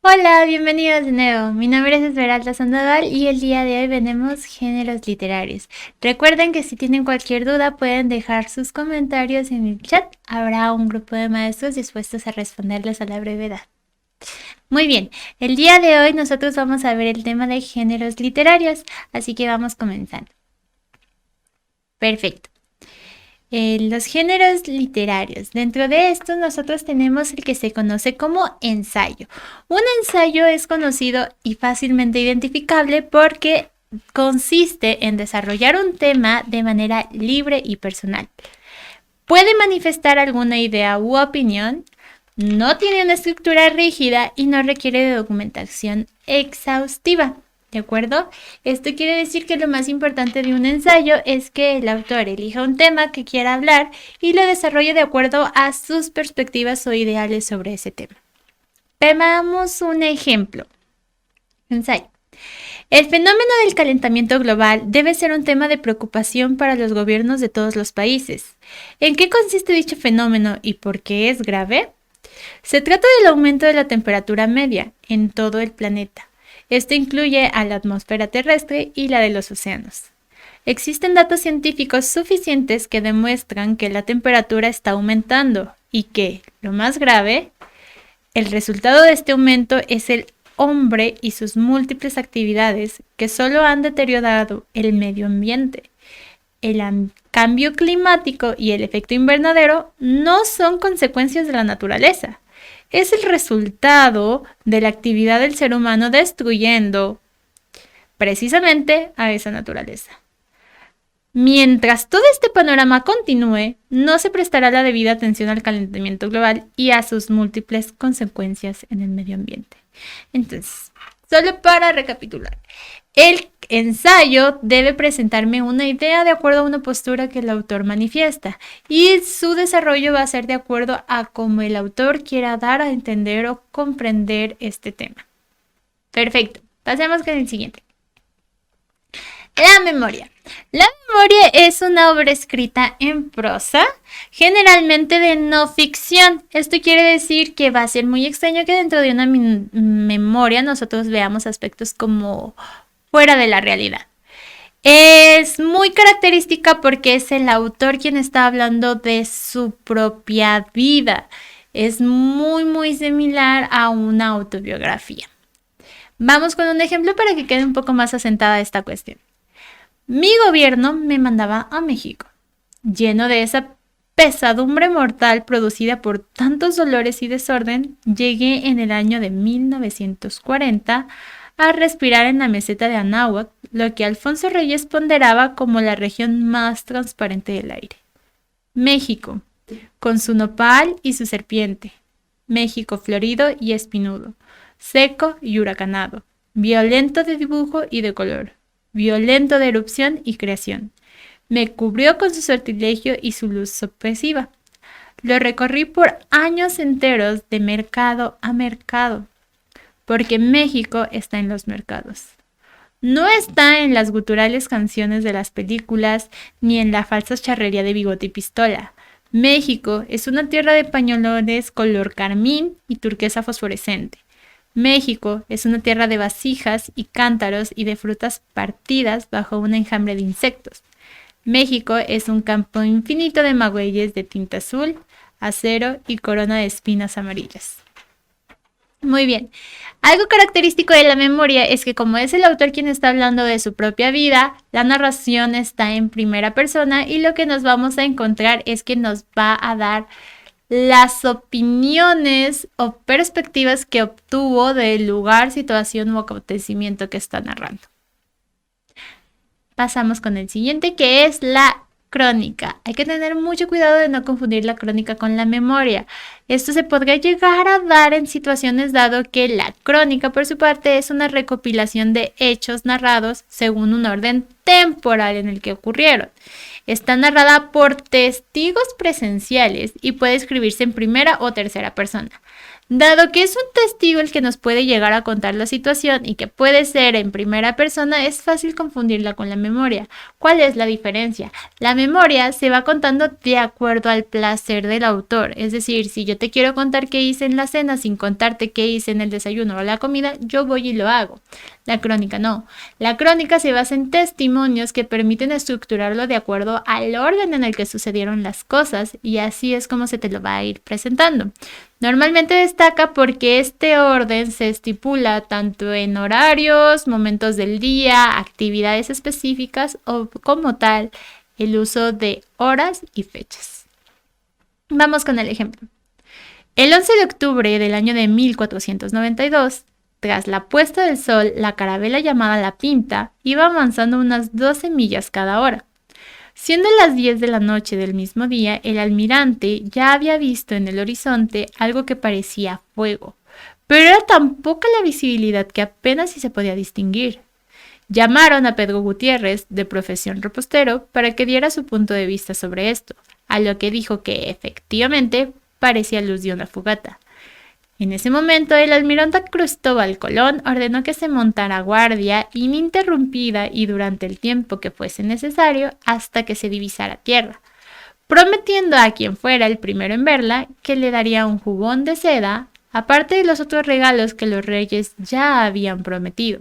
Hola, bienvenidos de nuevo. Mi nombre es Esmeralda Sandoval y el día de hoy venimos géneros literarios. Recuerden que si tienen cualquier duda pueden dejar sus comentarios en el chat. Habrá un grupo de maestros dispuestos a responderles a la brevedad. Muy bien, el día de hoy nosotros vamos a ver el tema de géneros literarios, así que vamos comenzando. Perfecto. Los géneros literarios. Dentro de estos nosotros tenemos el que se conoce como ensayo. Un ensayo es conocido y fácilmente identificable porque consiste en desarrollar un tema de manera libre y personal. Puede manifestar alguna idea u opinión, no tiene una estructura rígida y no requiere de documentación exhaustiva. ¿De acuerdo? Esto quiere decir que lo más importante de un ensayo es que el autor elija un tema que quiera hablar y lo desarrolle de acuerdo a sus perspectivas o ideales sobre ese tema. Veamos un ejemplo. Ensayo. El fenómeno del calentamiento global debe ser un tema de preocupación para los gobiernos de todos los países. ¿En qué consiste dicho fenómeno y por qué es grave? Se trata del aumento de la temperatura media en todo el planeta. Esto incluye a la atmósfera terrestre y la de los océanos. Existen datos científicos suficientes que demuestran que la temperatura está aumentando y que, lo más grave, el resultado de este aumento es el hombre y sus múltiples actividades que solo han deteriorado el medio ambiente. El cambio climático y el efecto invernadero no son consecuencias de la naturaleza. Es el resultado de la actividad del ser humano destruyendo precisamente a esa naturaleza. Mientras todo este panorama continúe, no se prestará la debida atención al calentamiento global y a sus múltiples consecuencias en el medio ambiente. Entonces, solo para recapitular, el ensayo debe presentarme una idea de acuerdo a una postura que el autor manifiesta y su desarrollo va a ser de acuerdo a cómo el autor quiera dar a entender o comprender este tema. Perfecto, pasemos con el siguiente. La memoria. La memoria es una obra escrita en prosa, generalmente de no ficción. Esto quiere decir que va a ser muy extraño que dentro de una memoria nosotros veamos aspectos como fuera de la realidad. Es muy característica porque es el autor quien está hablando de su propia vida. Es muy similar a una autobiografía. Vamos con un ejemplo para que quede un poco más asentada esta cuestión. Mi gobierno me mandaba a México, lleno de esa pesadumbre mortal producida por tantos dolores y desorden. Llegué en el año de 1940 a respirar en la meseta de Anáhuac, lo que Alfonso Reyes ponderaba como la región más transparente del aire. México, con su nopal y su serpiente. México florido y espinudo, seco y huracanado, violento de dibujo y de color, violento de erupción y creación. Me cubrió con su sortilegio y su luz sorpresiva. Lo recorrí por años enteros de mercado a mercado, porque México está en los mercados. No está en las guturales canciones de las películas, ni en la falsa charrería de bigote y pistola. México es una tierra de pañolones color carmín y turquesa fosforescente. México es una tierra de vasijas y cántaros y de frutas partidas bajo un enjambre de insectos. México es un campo infinito de magueyes de tinta azul, acero y corona de espinas amarillas. Muy bien. Algo característico de la memoria es que como es el autor quien está hablando de su propia vida, la narración está en primera persona y lo que nos vamos a encontrar es que nos va a dar las opiniones o perspectivas que obtuvo del lugar, situación o acontecimiento que está narrando. Pasamos con el siguiente, que es la crónica. Hay que tener mucho cuidado de no confundir la crónica con la memoria. Esto se podría llegar a dar en situaciones dado que la crónica, por su parte, es una recopilación de hechos narrados según un orden temporal en el que ocurrieron. Está narrada por testigos presenciales y puede escribirse en primera o tercera persona. Dado que es un testigo el que nos puede llegar a contar la situación y que puede ser en primera persona, es fácil confundirla con la memoria. ¿Cuál es la diferencia? La memoria se va contando de acuerdo al placer del autor. Es decir, si yo te quiero contar qué hice en la cena sin contarte qué hice en el desayuno o la comida, yo voy y lo hago. La crónica no. La crónica se basa en testimonios que permiten estructurarlo de acuerdo al orden en el que sucedieron las cosas, y así es como se te lo va a ir presentando. Normalmente destaca porque este orden se estipula tanto en horarios, momentos del día, actividades específicas o como tal el uso de horas y fechas. Vamos con el ejemplo. El 11 de octubre del año de 1492, tras la puesta del sol, la carabela llamada La Pinta iba avanzando unas 12 millas cada hora. Siendo las 10 de la noche del mismo día, el almirante ya había visto en el horizonte algo que parecía fuego, pero era tan poca la visibilidad que apenas si se podía distinguir. Llamaron a Pedro Gutiérrez, de profesión repostero, para que diera su punto de vista sobre esto, a lo que dijo que efectivamente parecía luz de una fogata. En ese momento, el almirante Cristóbal Colón ordenó que se montara guardia ininterrumpida y durante el tiempo que fuese necesario hasta que se divisara tierra, prometiendo a quien fuera el primero en verla que le daría un jubón de seda, aparte de los otros regalos que los reyes ya habían prometido.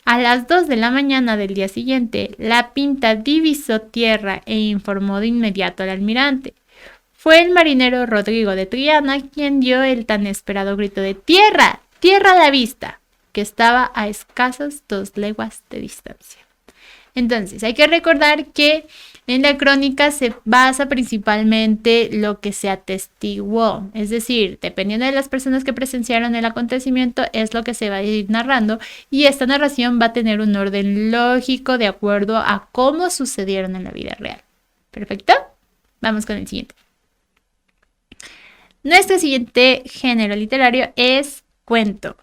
A las 2 de la mañana del día siguiente, La Pinta divisó tierra e informó de inmediato al almirante. Fue el marinero Rodrigo de Triana quien dio el tan esperado grito de ¡Tierra! ¡Tierra a la vista!, que estaba a escasas 2 leguas de distancia. Entonces, hay que recordar que en la crónica se basa principalmente lo que se atestiguó, es decir, dependiendo de las personas que presenciaron el acontecimiento, es lo que se va a ir narrando, y esta narración va a tener un orden lógico de acuerdo a cómo sucedieron en la vida real. ¿Perfecto? Vamos con el siguiente. Nuestro siguiente género literario es cuento.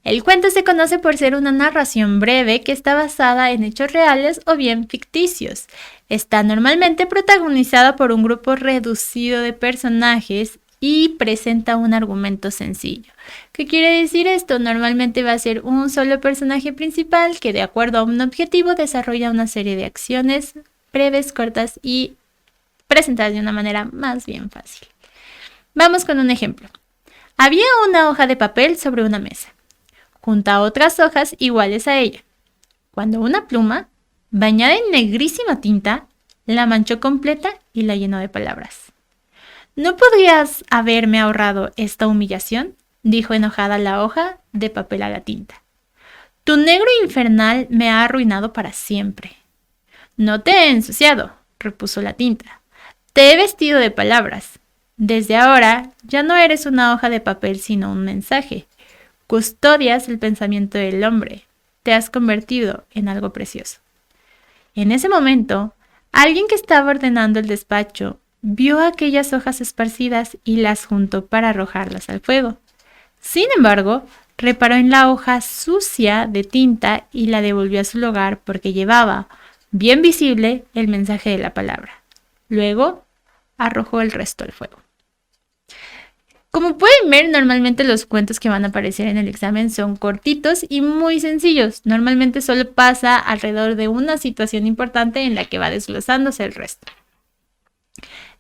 El cuento se conoce por ser una narración breve que está basada en hechos reales o bien ficticios. Está normalmente protagonizada por un grupo reducido de personajes y presenta un argumento sencillo. ¿Qué quiere decir esto? Normalmente va a ser un solo personaje principal que, de acuerdo a un objetivo, desarrolla una serie de acciones breves, cortas y presentadas de una manera más bien fácil. Vamos con un ejemplo. Había una hoja de papel sobre una mesa, junto a otras hojas iguales a ella, cuando una pluma, bañada en negrísima tinta, la manchó completa y la llenó de palabras. ¿No podrías haberme ahorrado esta humillación?, dijo enojada la hoja de papel a la tinta. Tu negro infernal me ha arruinado para siempre. No te he ensuciado, repuso la tinta. Te he vestido de palabras. Desde ahora ya no eres una hoja de papel sino un mensaje. Custodias el pensamiento del hombre. Te has convertido en algo precioso. En ese momento, alguien que estaba ordenando el despacho vio aquellas hojas esparcidas y las juntó para arrojarlas al fuego. Sin embargo, reparó en la hoja sucia de tinta y la devolvió a su lugar porque llevaba, bien visible, el mensaje de la palabra. Luego, arrojó el resto al fuego. Como pueden ver, normalmente los cuentos que van a aparecer en el examen son cortitos y muy sencillos. Normalmente solo pasa alrededor de una situación importante en la que va desglosándose el resto.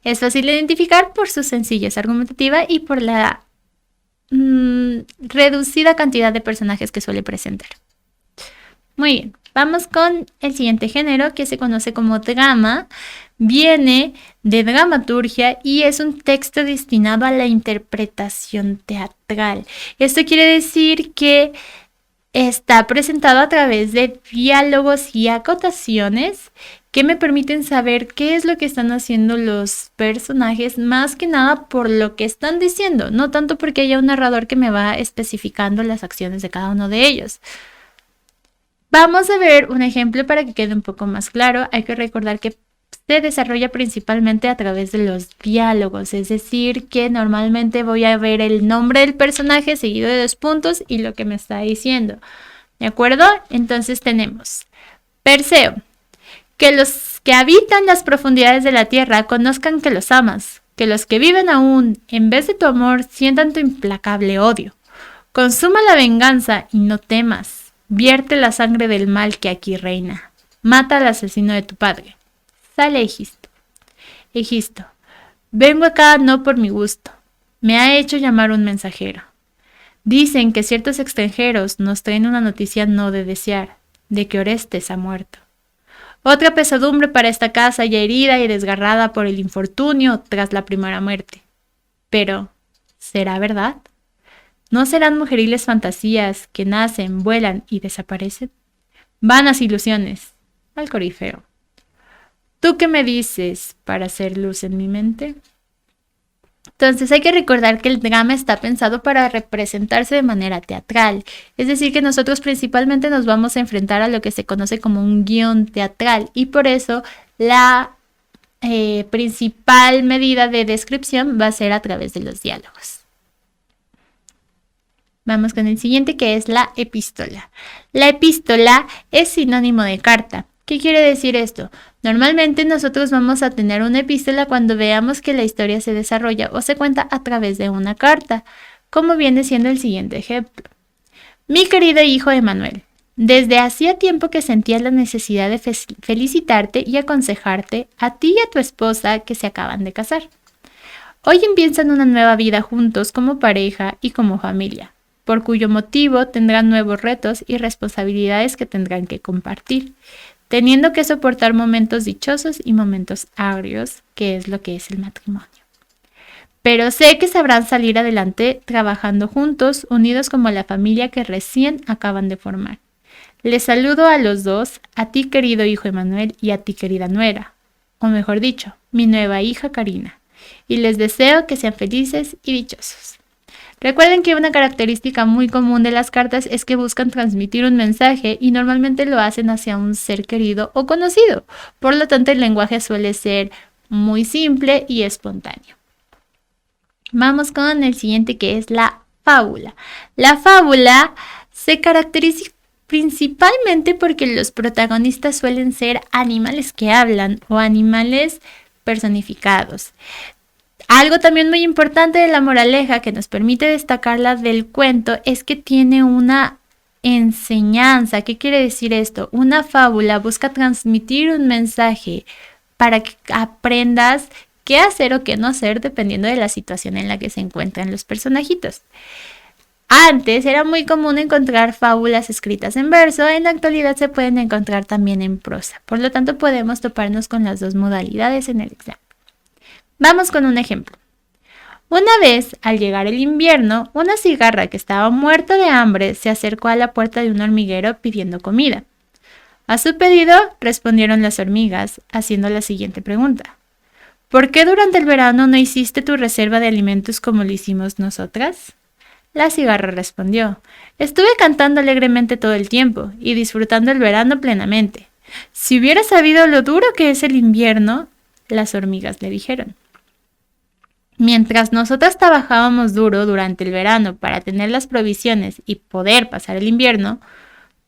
Es fácil de identificar por su sencillez argumentativa y por la reducida cantidad de personajes que suele presentar. Muy bien, vamos con el siguiente género que se conoce como drama. Viene de dramaturgia y es un texto destinado a la interpretación teatral. Esto quiere decir que está presentado a través de diálogos y acotaciones que me permiten saber qué es lo que están haciendo los personajes, más que nada por lo que están diciendo, no tanto porque haya un narrador que me va especificando las acciones de cada uno de ellos. Vamos a ver un ejemplo para que quede un poco más claro. Hay que recordar que se desarrolla principalmente a través de los diálogos, es decir, que normalmente voy a ver el nombre del personaje seguido de 2 puntos y lo que me está diciendo. ¿De acuerdo? Entonces tenemos Perseo. Que los que habitan las profundidades de la tierra conozcan que los amas, que los que viven aún, en vez de tu amor, sientan tu implacable odio. Consuma la venganza y no temas. Vierte la sangre del mal que aquí reina. Mata al asesino de tu padre. Sale Egisto. Egisto, vengo acá no por mi gusto. Me ha hecho llamar un mensajero. Dicen que ciertos extranjeros nos traen una noticia no de desear, de que Orestes ha muerto. Otra pesadumbre para esta casa ya herida y desgarrada por el infortunio tras la primera muerte. Pero, ¿será verdad? ¿No serán mujeriles fantasías que nacen, vuelan y desaparecen? Vanas ilusiones, al corifeo. ¿Tú qué me dices para hacer luz en mi mente? Entonces hay que recordar que el drama está pensado para representarse de manera teatral, es decir, que nosotros principalmente nos vamos a enfrentar a lo que se conoce como un guión teatral y por eso la principal medida de descripción va a ser a través de los diálogos. Vamos con el siguiente que es la epístola. La epístola es sinónimo de carta. ¿Qué quiere decir esto? Normalmente nosotros vamos a tener una epístola cuando veamos que la historia se desarrolla o se cuenta a través de una carta, como viene siendo el siguiente ejemplo. Mi querido hijo Emanuel, desde hacía tiempo que sentía la necesidad de felicitarte y aconsejarte a ti y a tu esposa que se acaban de casar. Hoy empiezan una nueva vida juntos como pareja y como familia, por cuyo motivo tendrán nuevos retos y responsabilidades que tendrán que compartir, teniendo que soportar momentos dichosos y momentos agrios, que es lo que es el matrimonio. Pero sé que sabrán salir adelante trabajando juntos, unidos como la familia que recién acaban de formar. Les saludo a los dos, a ti querido hijo Emanuel y a ti querida nuera, o mejor dicho, mi nueva hija Karina, y les deseo que sean felices y dichosos. Recuerden que una característica muy común de las cartas es que buscan transmitir un mensaje y normalmente lo hacen hacia un ser querido o conocido. Por lo tanto, el lenguaje suele ser muy simple y espontáneo. Vamos con el siguiente que es la fábula. La fábula se caracteriza principalmente porque los protagonistas suelen ser animales que hablan o animales personificados. Algo también muy importante de la moraleja que nos permite destacarla del cuento es que tiene una enseñanza. ¿Qué quiere decir esto? Una fábula busca transmitir un mensaje para que aprendas qué hacer o qué no hacer dependiendo de la situación en la que se encuentran los personajitos. Antes era muy común encontrar fábulas escritas en verso, en la actualidad se pueden encontrar también en prosa. Por lo tanto, podemos toparnos con las dos modalidades en el examen. Vamos con un ejemplo. Una vez, al llegar el invierno, una cigarra que estaba muerta de hambre se acercó a la puerta de un hormiguero pidiendo comida. A su pedido, respondieron las hormigas, haciendo la siguiente pregunta. ¿Por qué durante el verano no hiciste tu reserva de alimentos como lo hicimos nosotras? La cigarra respondió, estuve cantando alegremente todo el tiempo y disfrutando el verano plenamente. Si hubiera sabido lo duro que es el invierno, las hormigas le dijeron. Mientras nosotras trabajábamos duro durante el verano para tener las provisiones y poder pasar el invierno,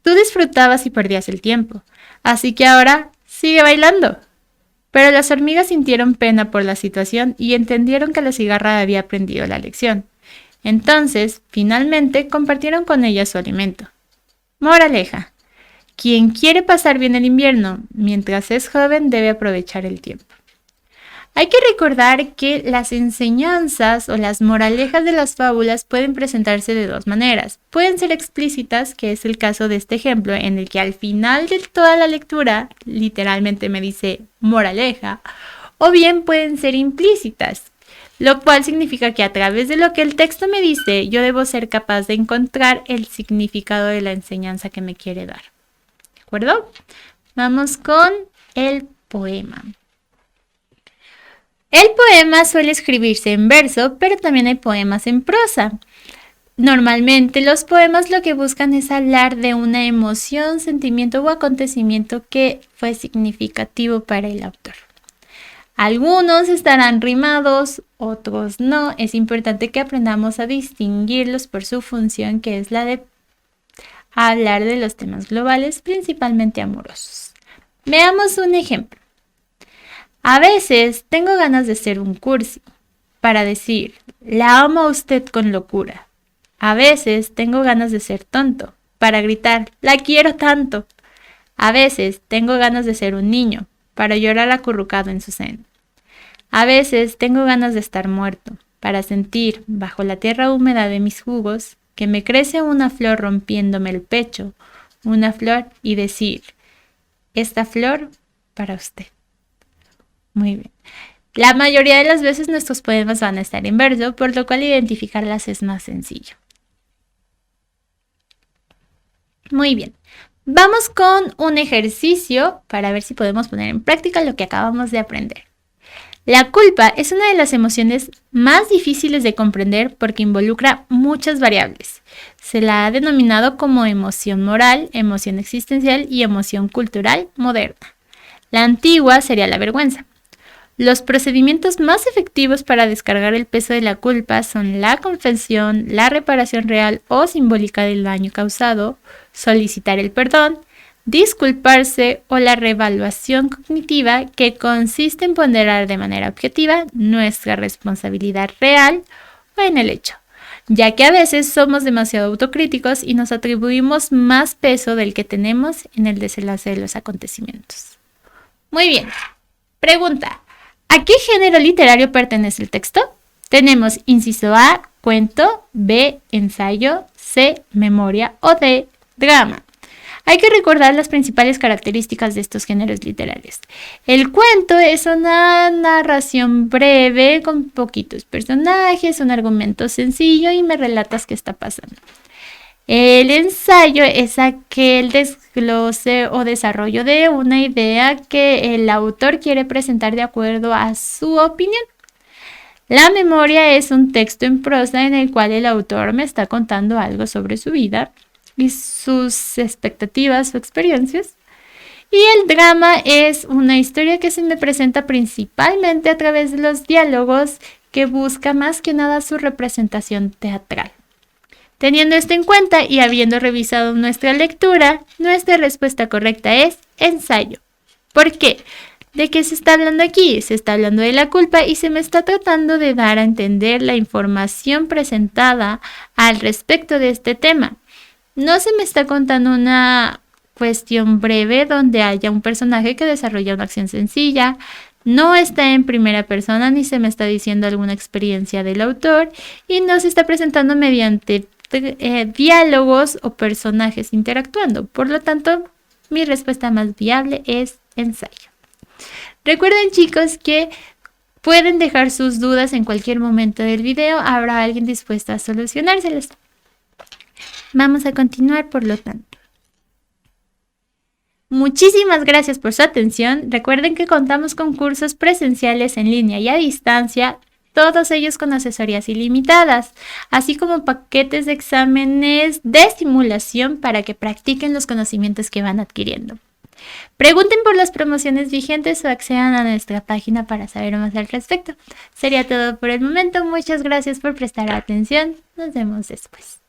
tú disfrutabas y perdías el tiempo. Así que ahora sigue bailando. Pero las hormigas sintieron pena por la situación y entendieron que la cigarra había aprendido la lección. Entonces, finalmente, compartieron con ella su alimento. Moraleja. Quien quiere pasar bien el invierno mientras es joven debe aprovechar el tiempo. Hay que recordar que las enseñanzas o las moralejas de las fábulas pueden presentarse de dos maneras. Pueden ser explícitas, que es el caso de este ejemplo, en el que al final de toda la lectura literalmente me dice moraleja, o bien pueden ser implícitas, lo cual significa que a través de lo que el texto me dice, yo debo ser capaz de encontrar el significado de la enseñanza que me quiere dar. ¿De acuerdo? Vamos con el poema. El poema suele escribirse en verso, pero también hay poemas en prosa. Normalmente los poemas lo que buscan es hablar de una emoción, sentimiento o acontecimiento que fue significativo para el autor. Algunos estarán rimados, otros no. Es importante que aprendamos a distinguirlos por su función, que es la de hablar de los temas globales, principalmente amorosos. Veamos un ejemplo. A veces tengo ganas de ser un cursi, para decir, la amo a usted con locura. A veces tengo ganas de ser tonto, para gritar, la quiero tanto. A veces tengo ganas de ser un niño, para llorar acurrucado en su seno. A veces tengo ganas de estar muerto, para sentir, bajo la tierra húmeda de mis jugos, que me crece una flor rompiéndome el pecho, una flor y decir, esta flor para usted. Muy bien. La mayoría de las veces nuestros poemas van a estar en verso, por lo cual identificarlas es más sencillo. Muy bien. Vamos con un ejercicio para ver si podemos poner en práctica lo que acabamos de aprender. La culpa es una de las emociones más difíciles de comprender porque involucra muchas variables. Se la ha denominado como emoción moral, emoción existencial y emoción cultural moderna. La antigua sería la vergüenza. Los procedimientos más efectivos para descargar el peso de la culpa son la confesión, la reparación real o simbólica del daño causado, solicitar el perdón, disculparse o la reevaluación cognitiva, que consiste en ponderar de manera objetiva nuestra responsabilidad real o en el hecho, ya que a veces somos demasiado autocríticos y nos atribuimos más peso del que tenemos en el desenlace de los acontecimientos. Muy bien. Pregunta: ¿a qué género literario pertenece el texto? Tenemos inciso A, cuento; B, ensayo; C, memoria; o D, drama. Hay que recordar las principales características de estos géneros literarios. El cuento es una narración breve con poquitos personajes, un argumento sencillo y me relatas qué está pasando. El ensayo es aquel desglose o desarrollo de una idea que el autor quiere presentar de acuerdo a su opinión. La memoria es un texto en prosa en el cual el autor me está contando algo sobre su vida y sus expectativas o experiencias. Y el drama es una historia que se me presenta principalmente a través de los diálogos, que busca más que nada su representación teatral. Teniendo esto en cuenta y habiendo revisado nuestra lectura, nuestra respuesta correcta es ensayo. ¿Por qué? ¿De qué se está hablando aquí? Se está hablando de la culpa y se me está tratando de dar a entender la información presentada al respecto de este tema. No se me está contando una cuestión breve donde haya un personaje que desarrolla una acción sencilla. No está en primera persona ni se me está diciendo alguna experiencia del autor y no se está presentando mediante diálogos o personajes interactuando. Por lo tanto, mi respuesta más viable es ensayo. Recuerden, chicos, que pueden dejar sus dudas en cualquier momento del video. Habrá alguien dispuesto a solucionárselas. Vamos a continuar, por lo tanto. Muchísimas gracias por su atención. Recuerden que contamos con cursos presenciales en línea y a distancia, todos ellos con asesorías ilimitadas, así como paquetes de exámenes de simulación para que practiquen los conocimientos que van adquiriendo. Pregunten por las promociones vigentes o accedan a nuestra página para saber más al respecto. Sería todo por el momento. Muchas gracias por prestar atención. Nos vemos después.